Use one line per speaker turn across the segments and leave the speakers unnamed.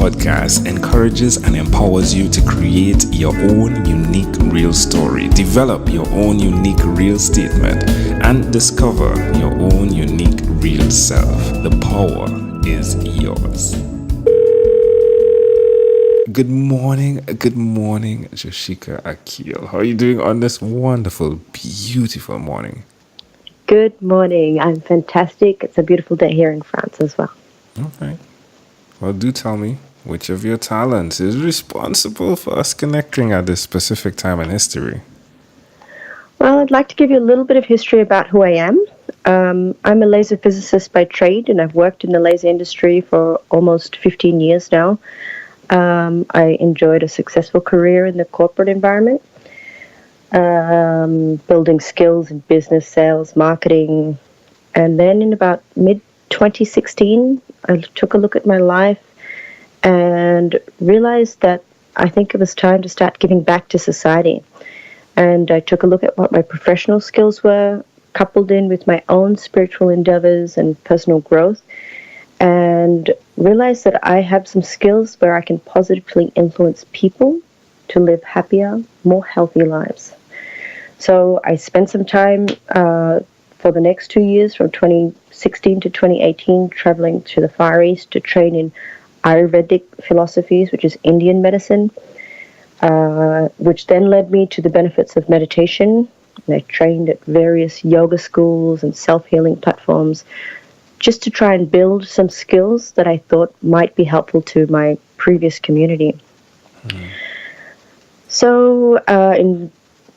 podcast encourages and empowers you to create your own unique real story, develop your own unique real statement, and discover your own unique real self. The power is yours. Good morning, Joshika Akhil. How are you doing on this wonderful, beautiful morning?
Good morning. I'm fantastic. It's a beautiful day here in France as well.
Okay. Well, do tell me which of your talents is responsible for us connecting at this specific time in history.
Well, I'd like to give you a little bit of history about who I am. I'm a laser physicist by trade, and I've worked in the laser industry for almost 15 years now. I enjoyed a successful career in the corporate environment, building skills in business, sales, marketing. And then in about mid-2016, I took a look at my life and realized that I think it was time to start giving back to society. And I took a look at what my professional skills were, coupled in with my own spiritual endeavors and personal growth, and realized that I have some skills where I can positively influence people to live happier, more healthy lives. So I spent some time for the next 2 years, from 2016 to 2018, traveling to the Far East to train in Ayurvedic philosophies, which is Indian medicine, which then led me to the benefits of meditation. And I trained at various yoga schools and self-healing platforms just to try and build some skills that I thought might be helpful to my previous community. So in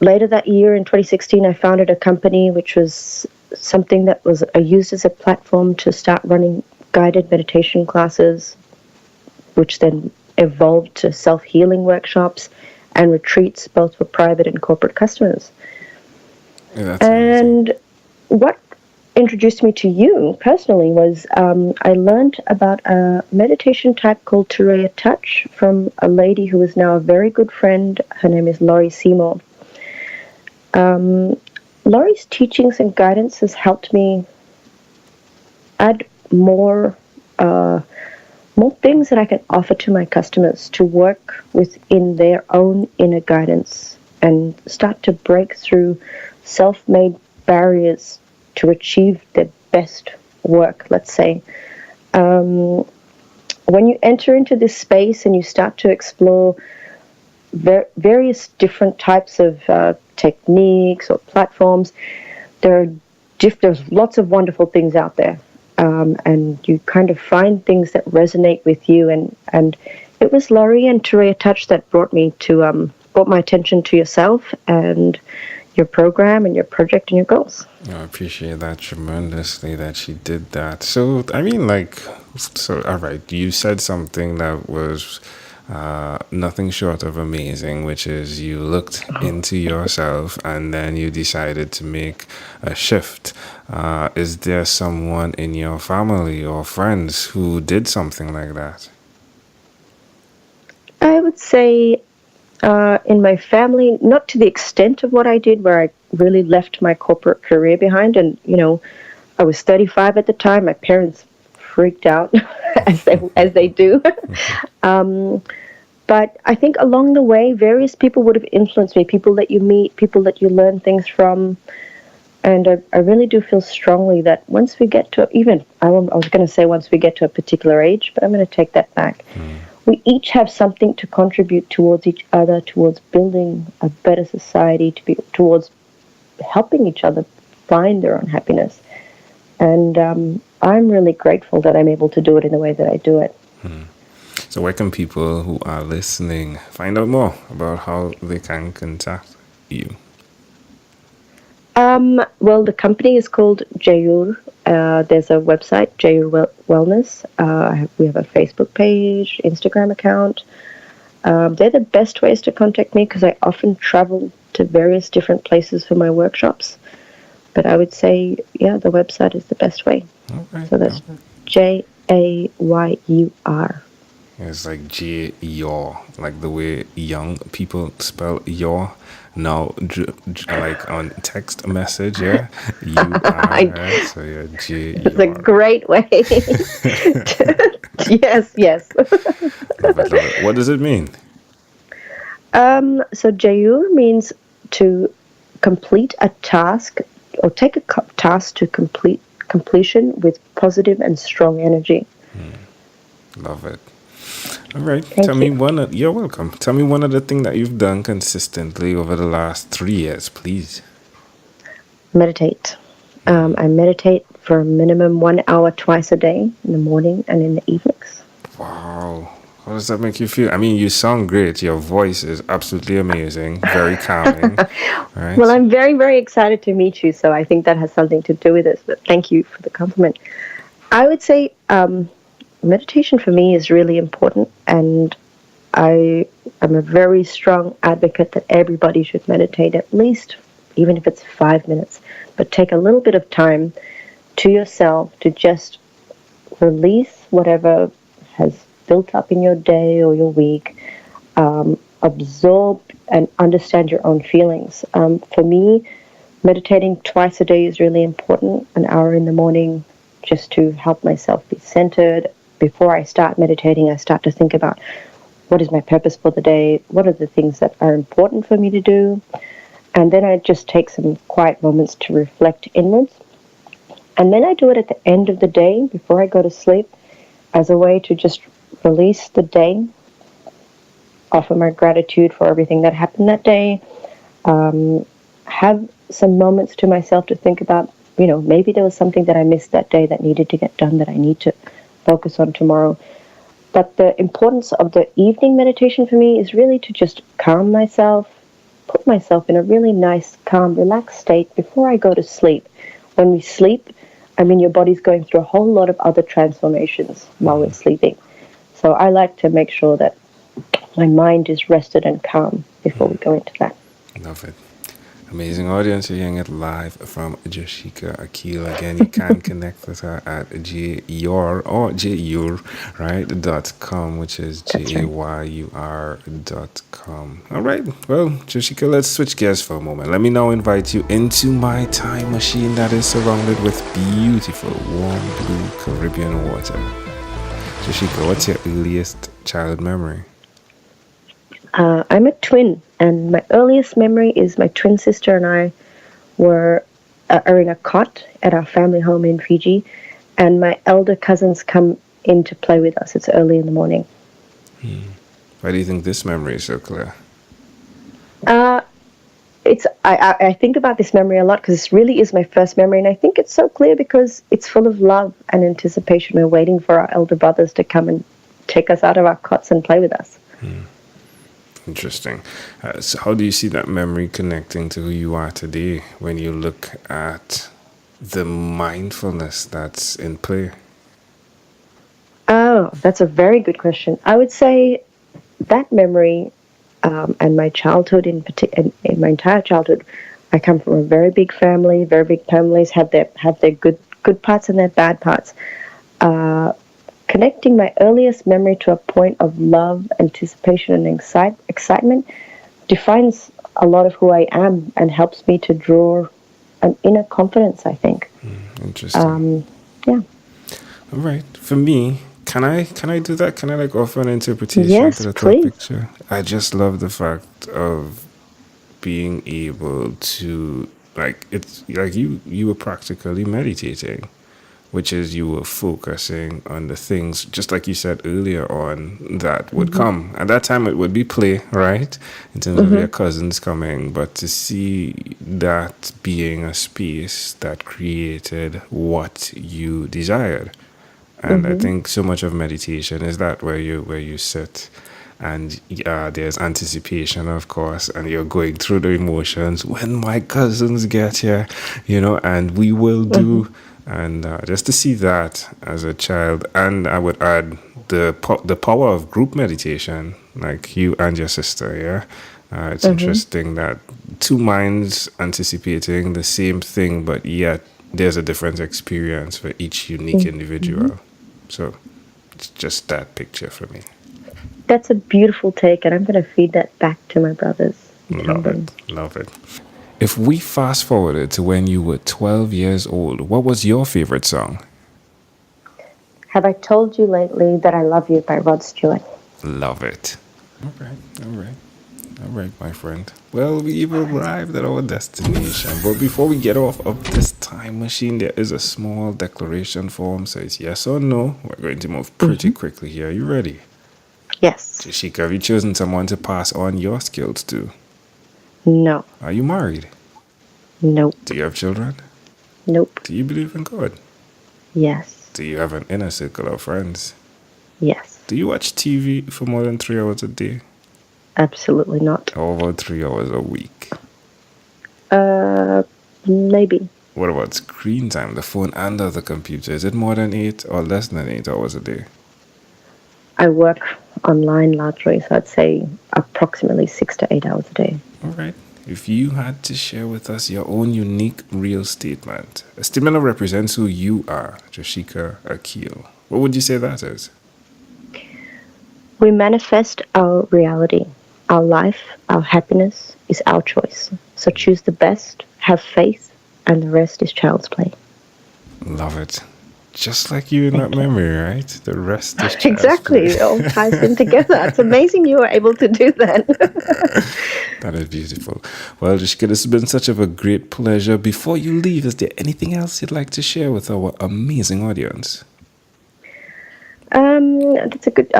later that year, in 2016, I founded a company which was something that was used as a platform to start running guided meditation classes, which then evolved to self-healing workshops and retreats, both for private and corporate customers.
Yeah, that's amazing.
What introduced me to you personally was I learned about a meditation type called Tureya Touch from a lady who is now a very good friend. Her name is Laurie Seymour. Laurie's teachings and guidance has helped me add more things that I can offer to my customers to work within their own inner guidance and start to break through self-made barriers to achieve their best work, let's say. When you enter into this space and you start to explore various different types of techniques or platforms, there's lots of wonderful things out there. And you kind of find things that resonate with you. And it was Laurie and Tureya Touch that brought my attention to yourself and your program and your project and your goals.
I appreciate that tremendously that she did that. So, all right, you said something that was nothing short of amazing, which is you looked into yourself and then you decided to make a shift. Is there someone in your family or friends who did something like that?
I would say in my family, not to the extent of what I did, where I really left my corporate career behind. And, I was 35 at the time. My parents freaked out, as they do. But I think along the way, various people would have influenced me, people that you meet, people that you learn things from. And I really do feel strongly that once we get to, I was going to say once we get to a particular age, but I'm going to take that back. We each have something to contribute towards each other, towards building a better society, towards helping each other find their own happiness. And I'm really grateful that I'm able to do it in the way that I do it.
So where can people who are listening find out more about how they can contact you?
Well, the company is called Jayur. There's a website, Jayur Wellness. We have a Facebook page, Instagram account. They're the best ways to contact me because I often travel to various different places for my workshops. But I would say, the website is the best way.
Okay.
So that's Jayur.
It's like J-yaw, like the way young people spell yaw. Now, like on text message, yeah, you are, right? So yeah,
It's a great way Yes, yes.
Love it, love it. What does it mean?
So Jayur means to complete a task or take a task to completion with positive and strong energy.
Love it. All right. Tell
Thank
me
you.
one. You're welcome. Tell me one other thing that you've done consistently over the last 3 years, please.
Meditate. I meditate for a minimum 1 hour twice a day, in the morning and in the evenings.
Wow. How does that make you feel? I mean, you sound great. Your voice is absolutely amazing. Very calming.
Well,
Right.
I'm very, very excited to meet you, so I think that has something to do with it. But thank you for the compliment. I would say meditation for me is really important, and I am a very strong advocate that everybody should meditate at least, even if it's 5 minutes, but take a little bit of time to yourself to just release whatever has built up in your day or your week, absorb and understand your own feelings. For me, meditating twice a day is really important, an hour in the morning just to help myself be centered. Before I start meditating, I start to think about what is my purpose for the day, what are the things that are important for me to do, and then I just take some quiet moments to reflect inwards. And then I do it at the end of the day before I go to sleep as a way to just release the day, offer my gratitude for everything that happened that day, have some moments to myself to think about, maybe there was something that I missed that day that needed to get done that I need to focus on tomorrow. But the importance of the evening meditation for me is really to just calm myself, put myself in a really nice, calm, relaxed state before I go to sleep. When we sleep, I mean, your body's going through a whole lot of other transformations while we're sleeping. So I like to make sure that my mind is rested and calm before we go into that.
Love it. Amazing audience. You're hearing it live from Joshika Akhil. Again, you can connect with her at jayur or jayur, right? .com, which is
That's right.
jayur.com. All right. Well, Joshika, let's switch gears for a moment. Let me now invite you into my time machine that is surrounded with beautiful, warm blue Caribbean water. Joshika, what's your earliest child memory?
I'm a twin, and my earliest memory is my twin sister and I were are in a cot at our family home in Fiji, and my elder cousins come in to play with us. It's early in the morning.
Why do you think this memory is so clear?
Uh, I think about this memory a lot because this really is my first memory, and I think it's so clear because it's full of love and anticipation. We're waiting for our elder brothers to come and take us out of our cots and play with us.
Interesting. So, how do you see that memory connecting to who you are today when you look at the mindfulness that's in play?
Oh, that's a very good question. I would say that memory and my childhood in my entire childhood, I come from a very big family. Very big families have their good parts and their bad parts. Uh, Connecting my earliest memory to a point of love, anticipation, and excitement defines a lot of who I am and helps me to draw an inner confidence, I think.
Interesting.
Yeah.
All right. For me, can I do that? Can I like offer an interpretation to
Yes,
the thought
please.
picture? I just love the fact of being able to like it's like you were practically meditating, which is you were focusing on the things, just like you said earlier on, that would
Hmm.
come. At that time, it would be play, right? In terms of
Hmm.
your cousins coming. But to see that being a space that created what you desired. And I
Hmm.
think so much of meditation is that where you sit and there's anticipation, of course, and you're going through the emotions when my cousins get here, and we will
Hmm.
do. And just to see that as a child, and I would add the power of group meditation, like you and your sister, yeah. It's
Hmm.
interesting that two minds anticipating the same thing, but yet there's a different experience for each unique
Hmm.
individual. So it's just that picture for me.
That's a beautiful take, and I'm going to feed that back to my brothers and tell
Love it.
them.
Love it. If we fast forwarded to when you were 12 years old, what was your favorite song?
Have I Told You Lately That I Love You by Rod Stewart.
Love it. All right, all right. All right, my friend. Well, we've arrived at our destination. But before we get off of this time machine, there is a small declaration form. Says yes or no. We're going to move pretty quickly here. Are you ready?
Yes.
Joshika, have you chosen someone to pass on your skills to?
No.
Are you married?
Nope.
Do you have children?
Nope.
Do you believe in God?
Yes.
Do you have an inner circle of friends?
Yes.
Do you watch TV for more than 3 hours a day?
Absolutely not.
How about 3 hours a week?
Maybe.
What about screen time, the phone and the computer? Is it more than 8 or less than 8 hours a day?
I work online largely, so I'd say approximately 6 to 8 hours a day.
All right. If you had to share with us your own unique real statement, a statement that represents who you are, Joshika Akhil, what would you say that is?
We manifest our reality. Our life, our happiness is our choice. So choose the best, have faith, and the rest is child's play.
Love it. Just like you in that memory, right? The rest is child's
Exactly.
play.
It all ties in together. It's amazing you were able to do that.
That is beautiful. Well, Joshika, this has been such of a great pleasure. Before you leave, is there anything else you'd like to share with our amazing audience?
That's a good.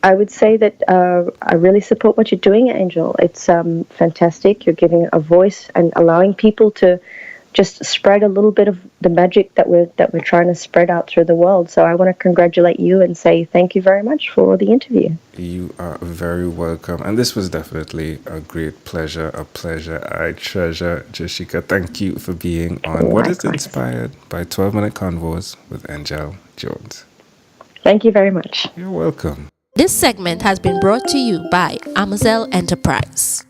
I would say that I really support what you're doing, Angel. It's fantastic. You're giving a voice and allowing people to just spread a little bit of the magic that we're trying to spread out through the world. So I want to congratulate you and say thank you very much for the interview.
You are very welcome. And this was definitely a great pleasure, a pleasure I treasure. Joshika, thank you for being on What is
Likewise.
Inspired by 12-Minute Convos with Angel Jones.
Thank you very much.
You're welcome.
This segment has been brought to you by Amazel Enterprise.